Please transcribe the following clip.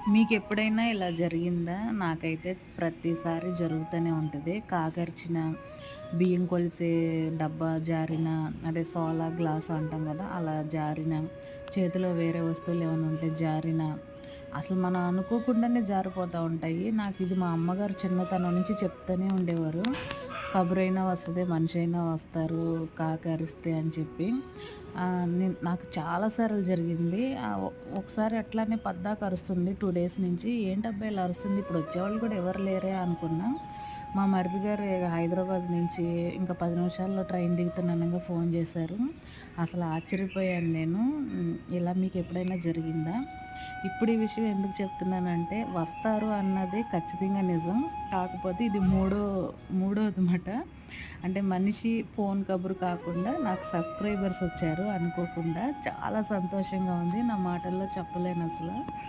మీకెప్పుడైనా ఇలా జరిగిందా? నాకైతే ప్రతిసారి జరుగుతూనే ఉంటది. కాకరిచిన, బియ్యం కొలిసే డబ్బా జారిన, అదే సోలా గ్లాస్ అంటాం గదా! అలా జారిన, చేతిలో వేరే వస్తువులేమన్నా ఉంటే జారిన, అసలు మనం అనుకోకుండానే జారిపోతా ఉంటాయి. నాకిది మా అమ్మగారు చిన్నతనం నుంచి చెప్తూనే ఉండేవారు. కబురైనా వస్తది, మనిషైనా వస్తారు కాకరిస్తే అని చెప్పి. నాకు చాలా సార్లు జరిగింది. ఒకసారి అట్లానే పద్దాక అరుస్తుంది 2 డేస్ నుంచి. ఏంటబ్బా! ఇలా అరుస్తుంది, ఇప్పుడు వచ్చేవాళ్ళు కూడా ఎవరు లేరే అనుకున్నా. మా మరిది గారు హైదరాబాద్ నుంచి ఇంకా 10 నిమిషాల్లో ట్రైన్ దిగుతున్నానంగా ఫోన్ చేశారు. అసలు ఆశ్చర్యపోయాను నేను. ఇలా మీకెప్పుడైనా జరిగిందా? ఇప్పుడు ఈ విషయం ఎందుకు చెప్తున్నానంటే, వస్తారు అన్నది ఖచ్చితంగా నిజం. కాకపోతే ఇది మూడోది మాట. అంటే మనిషి ఫోన్ కబురు కాకుండా నాకు సబ్‌స్క్రైబర్స్ వచ్చారు అనుకోకుండా. చాలా సంతోషంగా ఉంది. నా మాటల్లో చెప్పలేనసల.